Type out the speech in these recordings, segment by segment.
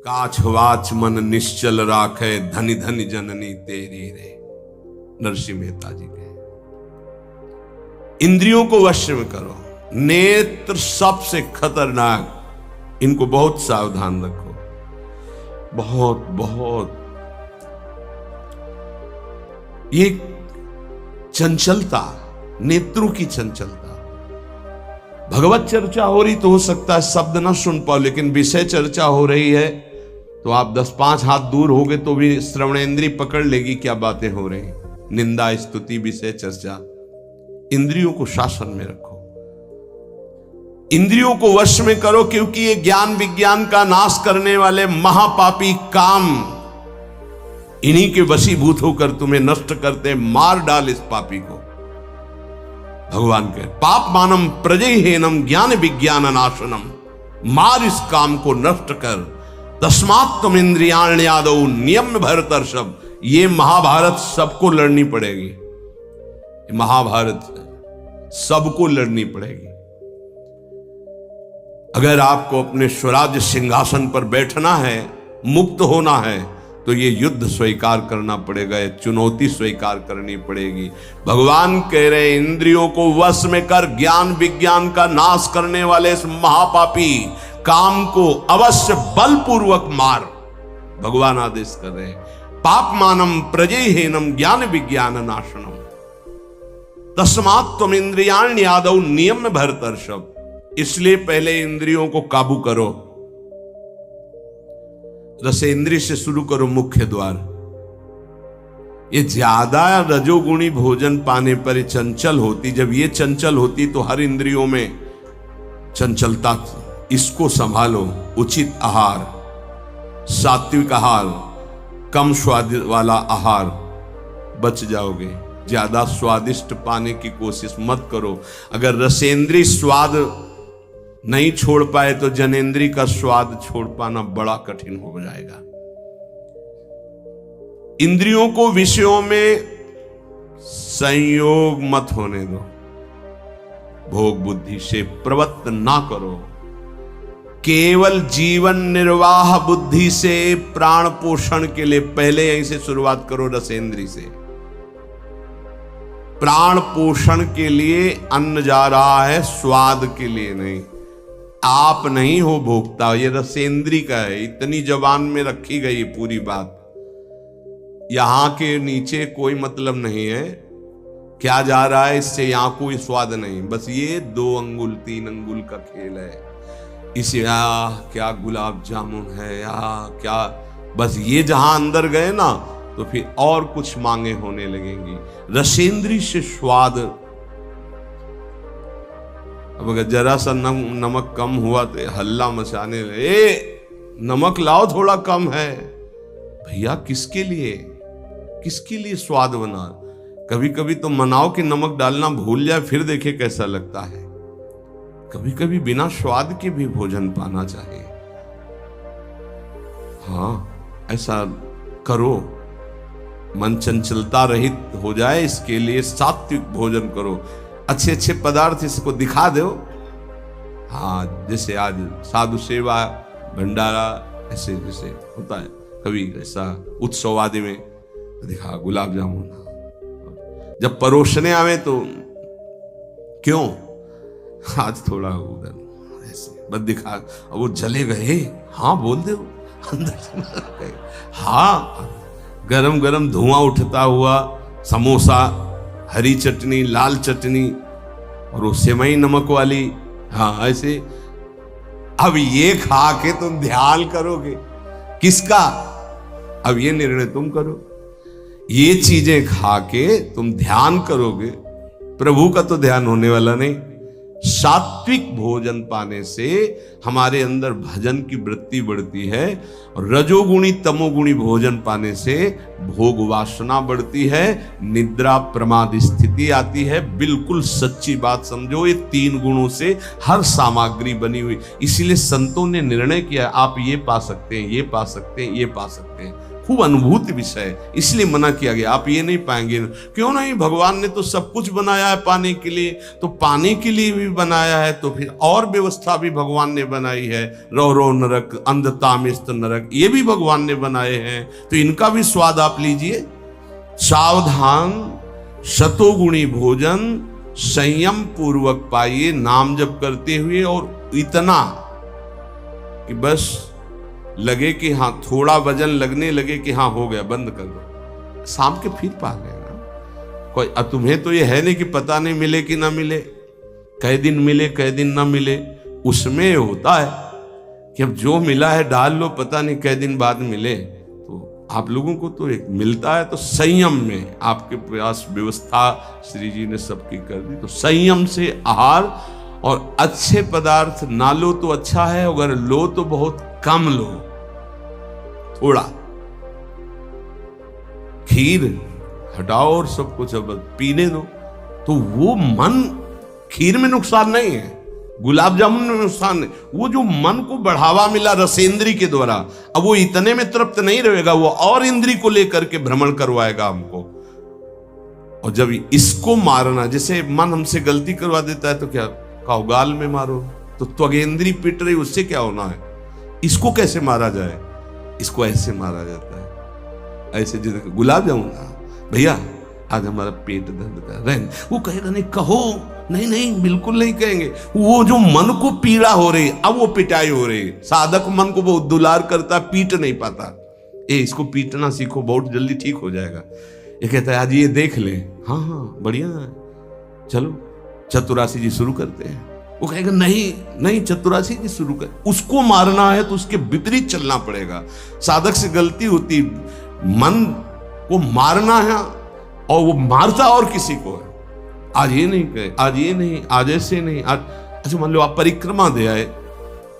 काछ वाच मन निश्चल राखे, धनि धनि जननी तेरी रे। नरसिंह मेहता जी के इंद्रियों को वश में करो। नेत्र सबसे खतरनाक, इनको बहुत सावधान रखो, बहुत बहुत। ये चंचलता, नेत्रों की चंचलता। भगवत चर्चा हो रही तो हो सकता है शब्द ना सुन पाओ, लेकिन विषय चर्चा हो रही है तो आप 10-5 हाथ दूर होगे तो भी श्रवणेंद्रिय पकड़ लेगी क्या बातें हो रही। निंदा, स्तुति, विषय चर्चा। इंद्रियों को शासन में रखो, इंद्रियों को वश में करो, क्योंकि ये ज्ञान विज्ञान का नाश करने वाले महापापी काम इन्हीं के वशीभूत होकर तुम्हें नष्ट करते। मार डाल इस पापी को। भगवान कहे पाप मानम प्रजहेनम ज्ञान विज्ञान नाशनम। मार इस काम को, नष्ट कर। तस्मात् तुम इंद्रियाण्यादौ नियम्य भरतर्षभ। ये महाभारत सबको लड़नी पड़ेगी, महाभारत सबको लड़नी पड़ेगी। अगर आपको अपने स्वराज्य सिंहासन पर बैठना है, मुक्त होना है, तो ये युद्ध स्वीकार करना पड़ेगा, ये चुनौती स्वीकार करनी पड़ेगी। भगवान कह रहे इंद्रियों को वश में कर, ज्ञान विज्ञान का नाश करने वाले इस महापापी काम को अवश्य बलपूर्वक मार। भगवान आदेश कर रहे हैं पाप मानम प्रजहेनम ज्ञान विज्ञान नाशनम। तस्मात् तुम इंद्रियाण्यादौ नियम्य भरतर्षभ। इसलिए पहले इंद्रियों को काबू करो। रसेंद्रिय से शुरू करो, मुख्य द्वार। ये ज्यादा रजोगुणी भोजन पाने पर चंचल होती। जब ये चंचल होती तो हर इंद्रियों में चंचलता। इसको संभालो। उचित आहार, सात्विक आहार, कम स्वाद वाला आहार, बच जाओगे। ज्यादा स्वादिष्ट पाने की कोशिश मत करो। अगर रसेंद्रिय स्वाद नहीं छोड़ पाए तो जनेंद्रिय का स्वाद छोड़ पाना बड़ा कठिन हो जाएगा। इंद्रियों को विषयों में संयोग मत होने दो। भोग बुद्धि से प्रवृत्त ना करो। केवल जीवन निर्वाह बुद्धि से प्राण पोषण के लिए पहले यहीं से शुरुआत करो। रसेंद्रिय से प्राण पोषण के लिए अन्न जा रहा है, स्वाद के लिए नहीं। आप नहीं हो भोक्ता, ये रसेंद्रिय का है। इतनी जबान में रखी गई पूरी बात। यहां के नीचे कोई मतलब नहीं है क्या जा रहा है, इससे यहां कोई स्वाद नहीं। बस ये 2 अंगुल 3 अंगुल का खेल है। इसे क्या गुलाब जामुन है या क्या, बस ये जहां अंदर गए ना तो फिर और कुछ मांगे होने लगेंगी। रसेंद्रिय से स्वाद। अब अगर जरा सा नमक कम हुआ तो हल्ला मचाने लगे, नमक लाओ थोड़ा कम है। भैया किसके लिए स्वाद बना। कभी कभी तो मनाओ कि नमक डालना भूल जाए, फिर देखे कैसा लगता है। कभी कभी बिना स्वाद के भी भोजन पाना चाहिए। हाँ, ऐसा करो। मन चंचलता रहित हो जाए, इसके लिए सात्विक भोजन करो। अच्छे अच्छे पदार्थ इसको दिखा दो। हाँ, जैसे आज साधु सेवा भंडारा ऐसे जैसे होता है, कभी ऐसा उत्सव आदि में दिखा गुलाब जामुन। जब परोसने आवे तो क्यों आज थोड़ा उधर ऐसे बस दिखा, और वो जले गए। हाँ बोल दो अंदर से। हाँ, गरम गरम धुआं उठता हुआ समोसा, हरी चटनी, लाल चटनी और वो सेवई नमक वाली। हाँ ऐसे। अब ये खा के तुम ध्यान करोगे किसका? अब ये निर्णय तुम करो। ये चीजें खा के तुम ध्यान करोगे, प्रभु का तो ध्यान होने वाला नहीं। सात्विक भोजन पाने से हमारे अंदर भजन की वृत्ति बढ़ती है, और रजोगुणी तमोगुणी भोजन पाने से भोग वासना बढ़ती है, निद्रा प्रमाद स्थिति आती है। बिल्कुल सच्ची बात समझो, ये 3 गुणों से हर सामग्री बनी हुई। इसीलिए संतों ने निर्णय किया आप ये पा सकते हैं, ये पा सकते हैं, ये पा सकते हैं। खूब अनुभूति विषय है, इसलिए मना किया गया। आप ये नहीं पाएंगे। क्यों नहीं, भगवान ने तो सब कुछ बनाया है पाने के लिए, तो पाने के लिए भी बनाया है, तो फिर और व्यवस्था भी भगवान ने बनाई है। रौ रौ नरक, अंधतामिस्त नरक, ये भी भगवान ने बनाए हैं, तो इनका भी स्वाद आप लीजिए। सावधान, शतोगुणी भोजन संयम पूर्वक पाइए, नाम जप करते हुए, और इतना कि बस लगे कि हाँ, थोड़ा वजन लगने लगे कि हाँ हो गया, बंद कर दो, शाम के फिर पा लेना। कोई तुम्हें तो ये है नहीं कि पता नहीं मिले कि ना मिले, कई दिन मिले कई दिन ना मिले। उसमें होता है कि अब जो मिला है डाल लो, पता नहीं कई दिन बाद मिले। तो आप लोगों को तो एक मिलता है, तो संयम में आपके प्रयास व्यवस्था श्री जी ने सबकी कर दी। तो संयम से आहार, और अच्छे पदार्थ ना लो तो अच्छा है, अगर लो तो बहुत कम लो, थोड़ा। खीर हटाओ और सब कुछ अब पीने दो, तो वो मन, खीर में नुकसान नहीं है, गुलाब जामुन में नुकसान नहीं, वो जो मन को बढ़ावा मिला रसेंद्री के द्वारा, अब वो इतने में तृप्त नहीं रहेगा, वो और इंद्री को लेकर के भ्रमण करवाएगा हमको। और जब इसको मारना, जैसे मन हमसे गलती करवा देता है तो क्या कहो, गाल में मारो, तो त्वगेंद्री पिट रही, उससे क्या होना है। इसको कैसे मारा जाए, इसको ऐसे मारा जाता है, ऐसे। जैसे गुलाब जामुन, भैया आज हमारा पेट दर्द कर रहा है, वो कहेगा नहीं, कहो नहीं नहीं, बिल्कुल नहीं कहेंगे। वो जो मन को पीड़ा हो रही, अब वो पिटाई हो रही। साधक मन को वो दुलार करता, पीट नहीं पाता। इसको पीटना सीखो, बहुत जल्दी ठीक हो जाएगा। ये कहता है आज ये देख ले, हाँ हाँ बढ़िया है, चलो चतुरासी जी शुरू करते हैं। वो कहेगा नहीं नहीं, चतुरासी जी शुरू कर। उसको मारना है तो उसके विपरीत चलना पड़ेगा। साधक से गलती होती, मन को मारना है, और वो मारता और किसी को है। आज ये नहीं कहे, आज ये नहीं, आज ऐसे नहीं, आज अच्छा। मान लो आप परिक्रमा दे आए,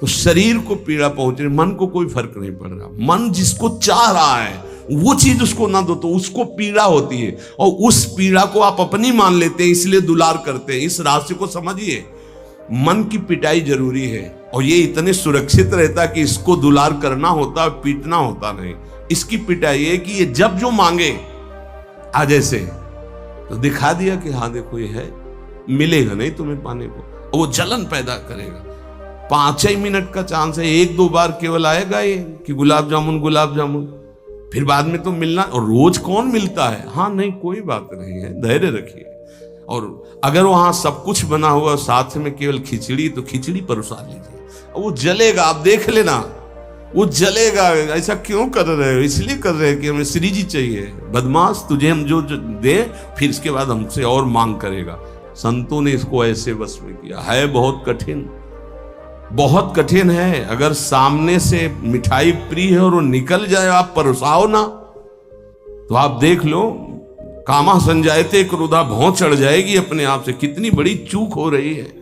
तो शरीर को पीड़ा पहुंच रही, मन को कोई फर्क नहीं पड़ रहा। मन जिसको चाह रहा है वो चीज उसको ना दो तो उसको पीड़ा होती है, और उस पीड़ा को आप अपनी मान लेते हैं, इसलिए दुलार करते हैं। इस राशि को समझिए, मन की पिटाई जरूरी है, और ये इतने सुरक्षित रहता है कि इसको दुलार करना होता है, पीटना होता नहीं। इसकी पिटाई है कि ये जब जो मांगे आज ऐसे, तो दिखा दिया कि हाँ देखो ये है, मिलेगा नहीं तुम्हें पाने को, और वो जलन पैदा करेगा। 5 ही मिनट का चांस है, 1-2 बार केवल आएगा ये कि गुलाब जामुन गुलाब जामुन, फिर बाद में तो मिलना। और रोज कौन मिलता है, हाँ नहीं कोई बात नहीं है, धैर्य रखिए। और अगर वहां सब कुछ बना हुआ साथ में केवल खिचड़ी, तो खिचड़ी परोसा लीजिए, और वो जलेगा, आप देख लेना वो जलेगा। ऐसा क्यों कर रहे हो, इसलिए कर रहे हैं कि हमें श्री जी चाहिए। बदमाश, तुझे हम जो दे, फिर इसके बाद हमसे और मांग करेगा। संतों ने इसको ऐसे वश में किया है। बहुत कठिन, बहुत कठिन है। अगर सामने से मिठाई प्रिय है और वो निकल जाए, आप परोसाओ ना, तो आप देख लो, कामा संजायते क्रोधा, भौं चढ़ जाएगी अपने आप से। कितनी बड़ी चूक हो रही है।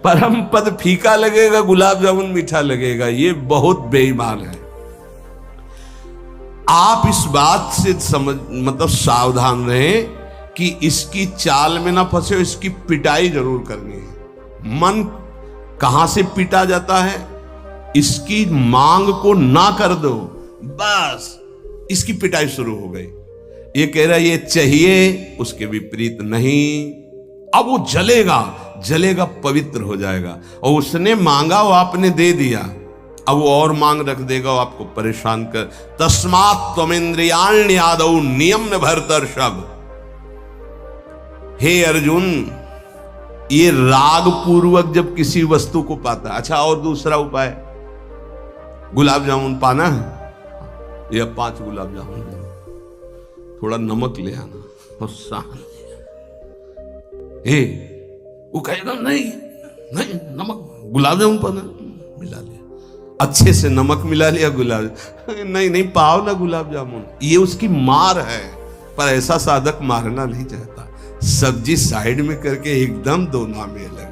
परम पद फीका लगेगा, गुलाब जामुन मीठा लगेगा, ये बहुत बेईमान है। आप इस बात से मतलब सावधान रहें कि इसकी चाल में ना फंसे, इसकी पिटाई जरूर करनी है। मन कहां से पीटा जाता है, इसकी मांग को ना कर दो, बस इसकी पिटाई शुरू हो गई। ये कह रहा है ये चाहिए, उसके विपरीत नहीं। अब वो जलेगा, जलेगा, पवित्र हो जाएगा। और उसने मांगा, वो आपने दे दिया, अब वो और मांग रख देगा, वो आपको परेशान कर। तस्मात् त्वमिन्द्रियाण्यादौ नियम्य भरतर्षभ। हे अर्जुन, ये राग पूर्वक जब किसी वस्तु को पाता। अच्छा, और दूसरा उपाय, गुलाब जामुन पाना है, या 5 गुलाब जामुन, थोड़ा नमक ले आना और शांत। वो कहेगा नहीं नहीं, नमक गुलाब जामुन पाना, मिला लिया, अच्छे से नमक मिला लिया, गुलाब नहीं नहीं, पाओ ना गुलाब जामुन। ये उसकी मार है, पर ऐसा साधक मारना नहीं चाहता। सब्जी साइड में करके एकदम दोना में लग,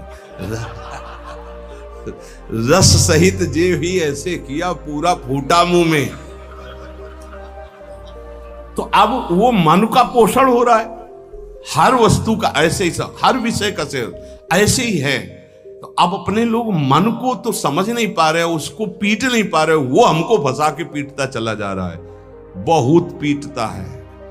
रस सहित जे ही ऐसे किया, पूरा फूटा मुंह में। तो अब वो मन का पोषण हो रहा है। हर वस्तु का ऐसे ही, हर विषय का से ऐसे ही है तो अब अपने लोग मन को तो समझ नहीं पा रहे, उसको पीट नहीं पा रहे, वो हमको फंसा के पीटता चला जा रहा है। बहुत पीटता है,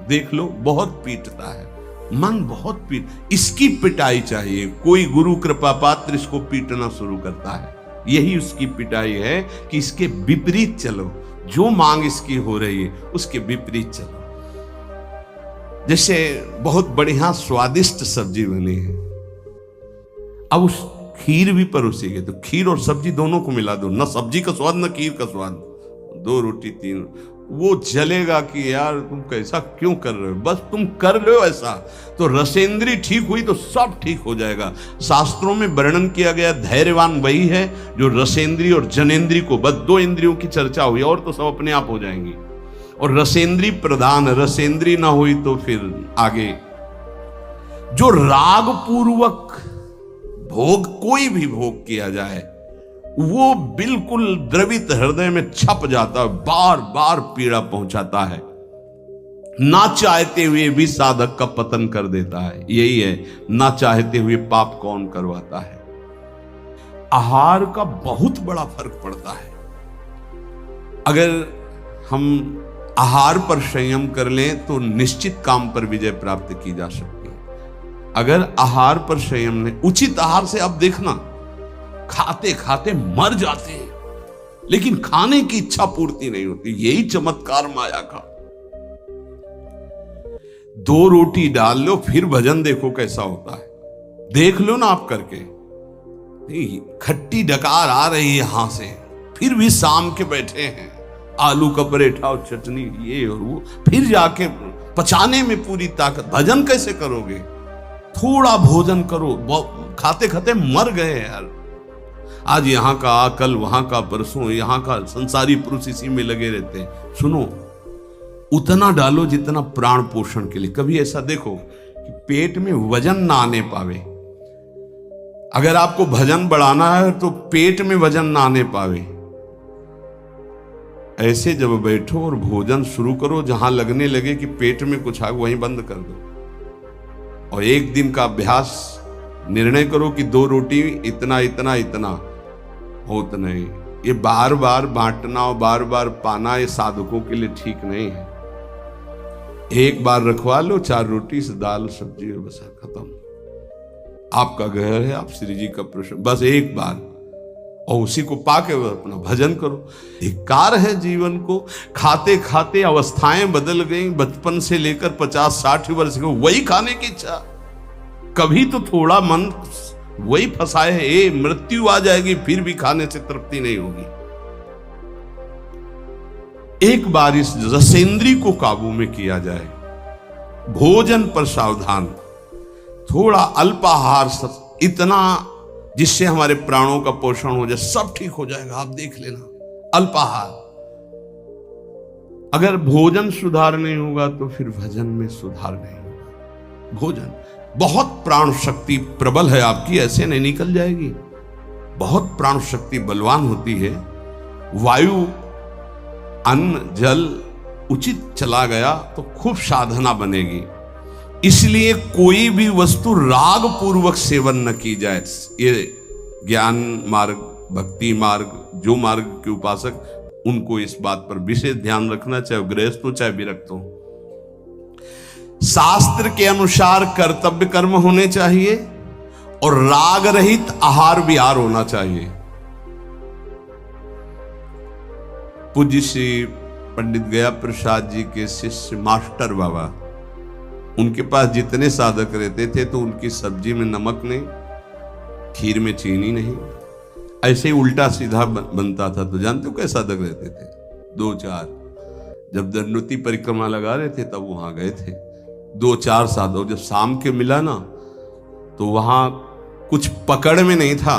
देख लो, बहुत पीटता है मन, बहुत पीट। इसकी पिटाई चाहिए। कोई गुरु कृपा पात्र इसको पीटना शुरू करता है, यही उसकी पिटाई है कि इसके विपरीत चलो, जो मांग इसकी हो रही है उसके विपरीत चलो। जैसे बहुत बढ़िया स्वादिष्ट सब्जी बनी है, अब उस खीर भी परोसी गई, तो खीर और सब्जी दोनों को मिला दो, न सब्जी का स्वाद न खीर का स्वाद, 2 रोटी 3, वो जलेगा कि यार तुम कैसा क्यों कर रहे हो, बस तुम कर लो ऐसा, तो रसेंद्री ठीक हुई तो सब ठीक हो जाएगा। शास्त्रों में वर्णन किया गया धैर्यवान वही है जो रसेंद्री और जनेंद्री को, बस 2 इंद्रियों की चर्चा हुई और तो सब अपने आप हो जाएंगी। और रसेंद्री प्रधान, रसेंद्री ना हुई तो फिर आगे जो राग पूर्वक भोग, कोई भी भोग किया जाए वो बिल्कुल द्रवित हृदय में छप जाता है, बार बार पीड़ा पहुंचाता है, ना चाहते हुए भी साधक का पतन कर देता है। यही है, ना चाहते हुए पाप कौन करवाता है। आहार का बहुत बड़ा फर्क पड़ता है। अगर हम आहार पर संयम कर लें तो निश्चित काम पर विजय प्राप्त की जा सकती है। अगर आहार पर संयम नहीं, उचित आहार से अब देखना खाते खाते मर जाते हैं, लेकिन खाने की इच्छा पूर्ति नहीं होती। यही चमत्कार माया का। 2 रोटी डाल लो फिर भजन देखो कैसा होता है, देख लो ना आप करके। खट्टी डकार आ रही है यहां से, फिर भी शाम के बैठे हैं, आलू का पराठा और चटनी ये और वो, फिर जाके पचाने में पूरी ताकत। भजन कैसे करोगे? थोड़ा भोजन करो, खाते खाते मर गए यार। आज यहां का, कल वहां का, परसों यहां का, संसारी पुरुष इसी में लगे रहते हैं। सुनो, उतना डालो जितना प्राण पोषण के लिए। कभी ऐसा देखो कि पेट में वजन ना आने पावे। अगर आपको भजन बढ़ाना है तो पेट में वजन ना आने पावे, ऐसे जब बैठो और भोजन शुरू करो, जहां लगने लगे कि पेट में कुछ आ, वहीं बंद कर दो। और एक दिन का अभ्यास, निर्णय करो कि 2 रोटी इतना इतना इतना होता नहीं। ये बार बार बांटना और बार बार पाना ये साधकों के लिए ठीक नहीं है। एक बार रखवा लो 4 रोटी से दाल सब्जी और बस खत्म। आपका घर है, आप श्री जी का प्रश्न, बस एक बार, और उसी को पाके अपना भजन करो। धिक्कार है जीवन को। खाते खाते अवस्थाएं बदल गई, बचपन से लेकर 50-60 वर्ष के वही खाने की इच्छा। कभी तो थोड़ा मन वही फंसाए है, मृत्यु आ जाएगी फिर भी खाने से तृप्ति नहीं होगी। एक बार इस रसेंद्री को काबू में किया जाए, भोजन पर सावधान, थोड़ा अल्पाहार, इतना जिससे हमारे प्राणों का पोषण हो जाए, सब ठीक हो जाएगा। आप देख लेना। अल्पाहार, अगर भोजन सुधार नहीं होगा तो फिर भजन में सुधार नहीं होगा। भोजन, बहुत प्राण शक्ति प्रबल है आपकी, ऐसे नहीं निकल जाएगी। बहुत प्राण शक्ति बलवान होती है। वायु, अन्न, जल उचित चला गया तो खूब साधना बनेगी। इसलिए कोई भी वस्तु राग पूर्वक सेवन न की जाए। ये ज्ञान मार्ग, भक्ति मार्ग, जो मार्ग के उपासक, उनको इस बात पर विशेष ध्यान रखना, चाहे गृहस्थ हो चाहे विरक्त हो। शास्त्र के अनुसार कर्तव्य कर्म होने चाहिए और राग रहित आहार विहार होना चाहिए। पूज्य श्री पंडित गया प्रसाद जी के शिष्य मास्टर बाबा, उनके पास जितने साधक रहते थे तो उनकी सब्जी में नमक नहीं, खीर में चीनी नहीं, ऐसे ही उल्टा सीधा बनता था। तो जानते हो कैसे साधक रहते थे? 2-4, जब दंडोती परिक्रमा लगा रहे थे तब वहां गए थे 2-4 साधक। जब शाम के मिला ना तो वहां कुछ पकड़ में नहीं था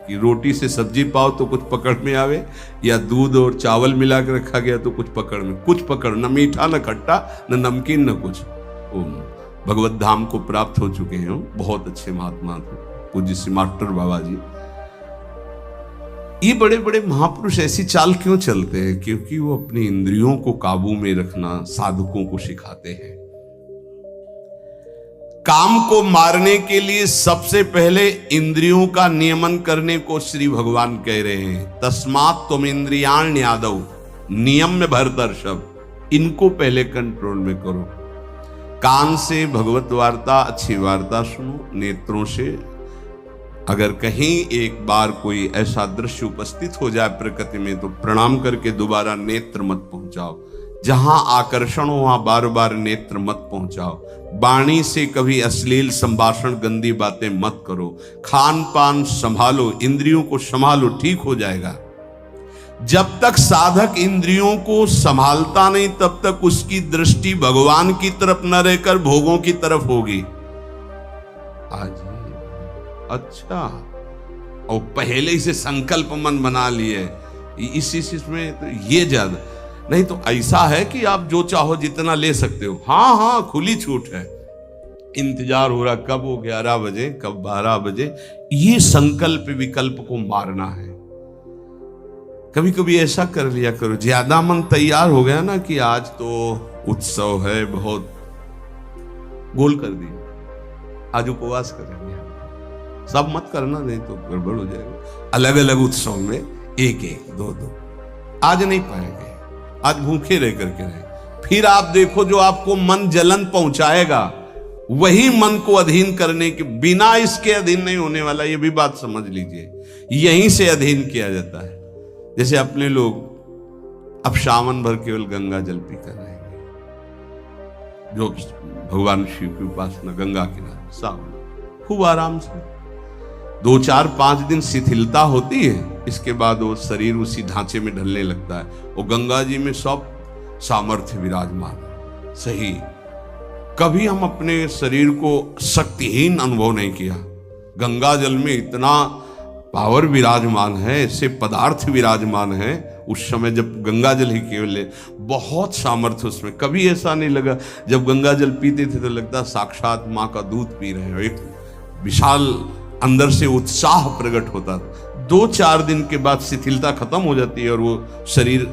कि रोटी से सब्जी पाओ तो कुछ पकड़ में आवे, या दूध और चावल मिला के रखा गया तो कुछ पकड़ में, कुछ पकड़, न मीठा न खट्टा न नमकीन न कुछ। भगवत धाम को प्राप्त हो चुके हैं, बहुत अच्छे महात्मा थे पूज्य श्री मास्टर बाबा जी। ये बड़े बड़े महापुरुष ऐसी चाल क्यों चलते हैं? क्योंकि वो अपनी इंद्रियों को काबू में रखना साधकों को सिखाते हैं। काम को मारने के लिए सबसे पहले इंद्रियों का नियमन करने को श्री भगवान कह रहे हैं। तस्मात् तुम इंद्रियाण यादव, नियम में भरतर शब्द, इनको पहले कंट्रोल में करो। कान से भगवत वार्ता, अच्छी वार्ता सुनो। नेत्रों से अगर कहीं एक बार कोई ऐसा दृश्य उपस्थित हो जाए प्रकृति में तो प्रणाम करके दोबारा नेत्र मत पहुंचाओ। जहां आकर्षण हो वहां बार बार नेत्र मत पहुंचाओ। वाणी से कभी अश्लील संभाषण, गंदी बातें मत करो। खान पान संभालो, इंद्रियों को संभालो, ठीक हो जाएगा। जब तक साधक इंद्रियों को संभालता नहीं तब तक उसकी दृष्टि भगवान की तरफ न रहकर भोगों की तरफ होगी। आज अच्छा, और पहले ही से संकल्प मन बना लिए इस में तो ये ज्यादा नहीं तो ऐसा है कि आप जो चाहो जितना ले सकते हो। हाँ हाँ, खुली छूट है। इंतजार हो रहा कब हो 11 बजे, कब 12 बजे। ये संकल्प विकल्प को मारना है। कभी कभी ऐसा कर लिया करो, ज्यादा मन तैयार हो गया ना कि आज तो उत्सव है, बहुत गोल कर दिया, आज उपवास करेंगे। सब मत करना, नहीं तो गड़बड़ हो जाएगा। अलग अलग उत्सव में एक एक दो दो, आज नहीं पाएंगे, आज भूखे रह करके रहे। फिर आप देखो जो आपको मन जलन पहुंचाएगा वही मन को अधीन करने के बिना इसके अधीन नहीं होने वाला। ये भी बात समझ लीजिए, यहीं से अधीन किया जाता है। जैसे अपने लोग अब सावन भर केवल गंगा जल पी कर रहेंगे, जो भगवान शिव की उपासना गंगा किनारे सावन खूब आराम से 2 4 5 दिन शिथिलता होती है, इसके बाद वो शरीर उसी ढांचे में ढलने लगता है। वो गंगा जी में सब सामर्थ्य विराजमान है। सही, कभी हम अपने शरीर को शक्तिहीन अनुभव नहीं किया। गंगा जल में इतना पावर विराजमान है, ऐसे पदार्थ विराजमान है। उस समय जब गंगा जल ही केवल है, बहुत सामर्थ्य उसमें। कभी ऐसा नहीं लगा, जब गंगा जल पीते थे तो लगता साक्षात माँ का दूध पी रहे हैं। एक विशाल अंदर से उत्साह प्रकट होता। 2 4 दिन के बाद शिथिलता खत्म हो जाती है और वो शरीर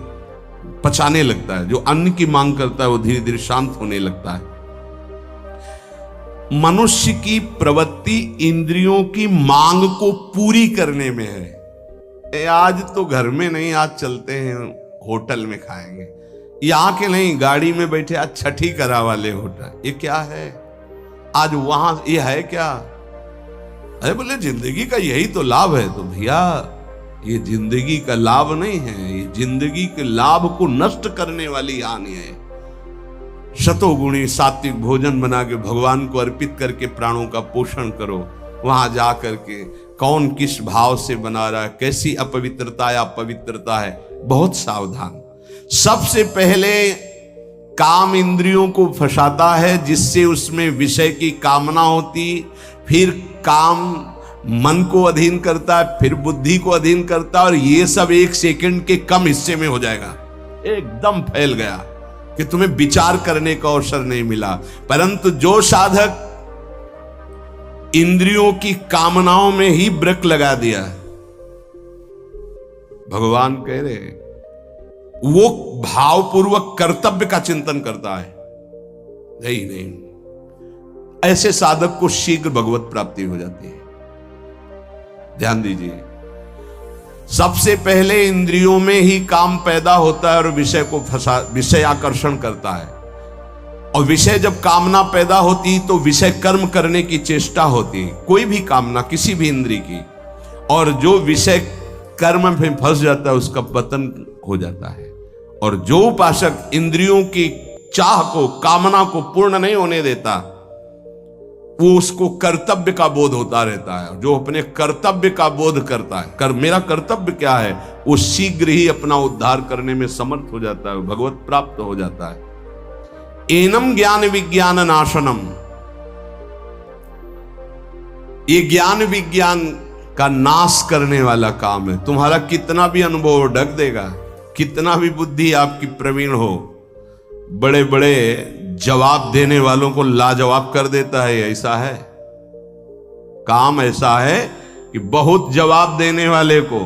पचाने लगता है। जो अन्न की मांग करता है वो धीरे धीरे शांत होने लगता है। मनुष्य की प्रवृत्ति इंद्रियों की मांग को पूरी करने में है। आज तो घर में नहीं, आज चलते हैं होटल में खाएंगे। यहाँ के नहीं, गाड़ी में बैठे आज छठी करा वाले होटल। ये क्या है आज वहां, ये है क्या? अरे बोले जिंदगी का यही तो लाभ है। तो भैया ये जिंदगी का लाभ नहीं है, ये जिंदगी के लाभ को नष्ट करने वाली हानि है। शतोगुणी सात्विक भोजन बना के भगवान को अर्पित करके प्राणों का पोषण करो। वहां जा करके कौन किस भाव से बना रहा है, कैसी अपवित्रता या पवित्रता है, बहुत सावधान। सबसे पहले काम इंद्रियों को फंसाता है, जिससे उसमें विषय की कामना होती, फिर काम मन को अधीन करता है, फिर बुद्धि को अधीन करता है, और ये सब 1 सेकंड के कम हिस्से में हो जाएगा। एकदम फैल गया कि तुम्हें विचार करने का अवसर नहीं मिला। परंतु जो साधक इंद्रियों की कामनाओं में ही ब्रेक लगा दिया, भगवान कह रहे वो भावपूर्वक कर्तव्य का चिंतन करता है। नहीं, ऐसे साधक को शीघ्र भगवत प्राप्ति हो जाती है। ध्यान दीजिए, सबसे पहले इंद्रियों में ही काम पैदा होता है और विषय को विषय आकर्षण करता है। और विषय जब कामना पैदा होती तो विषय कर्म करने की चेष्टा होती, कोई भी कामना किसी भी इंद्रिय की। और जो विषय कर्म में फंस जाता है उसका पतन हो जाता है। और जो उपासक इंद्रियों की चाह को, कामना को पूर्ण नहीं होने देता, वो उसको कर्तव्य का बोध होता रहता है। जो अपने कर्तव्य का बोध करता है, मेरा कर्तव्य क्या है, वो शीघ्र ही अपना उद्धार करने में समर्थ हो जाता है, भगवत प्राप्त हो जाता है। एनम ज्ञान विज्ञान नाशनम, ये ज्ञान विज्ञान का नाश करने वाला काम है। तुम्हारा कितना भी अनुभव ढक देगा, कितना भी बुद्धि आपकी प्रवीण हो, बड़े बड़े जवाब देने वालों को लाजवाब कर देता है। ऐसा है, काम ऐसा है कि बहुत जवाब देने वाले को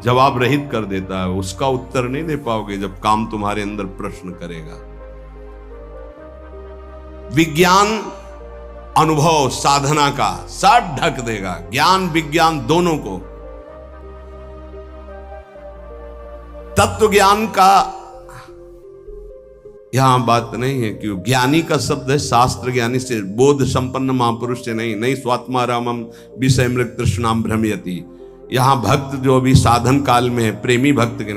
जवाब रहित कर देता है। उसका उत्तर नहीं दे पाओगे जब काम तुम्हारे अंदर प्रश्न करेगा। विज्ञान अनुभव साधना का सब ढक देगा, ज्ञान विज्ञान दोनों को। तत्व ज्ञान का यहां बात नहीं है कि ज्ञानी का शब्द है शास्त्र ज्ञानी से, बोध संपन्न महापुरुष से नहीं स्वात्मारामम विषय मृग तृष्णाम भ्रमयति। यहां भक्त जो अभी साधन काल में है, प्रेमी भक्त के नहीं।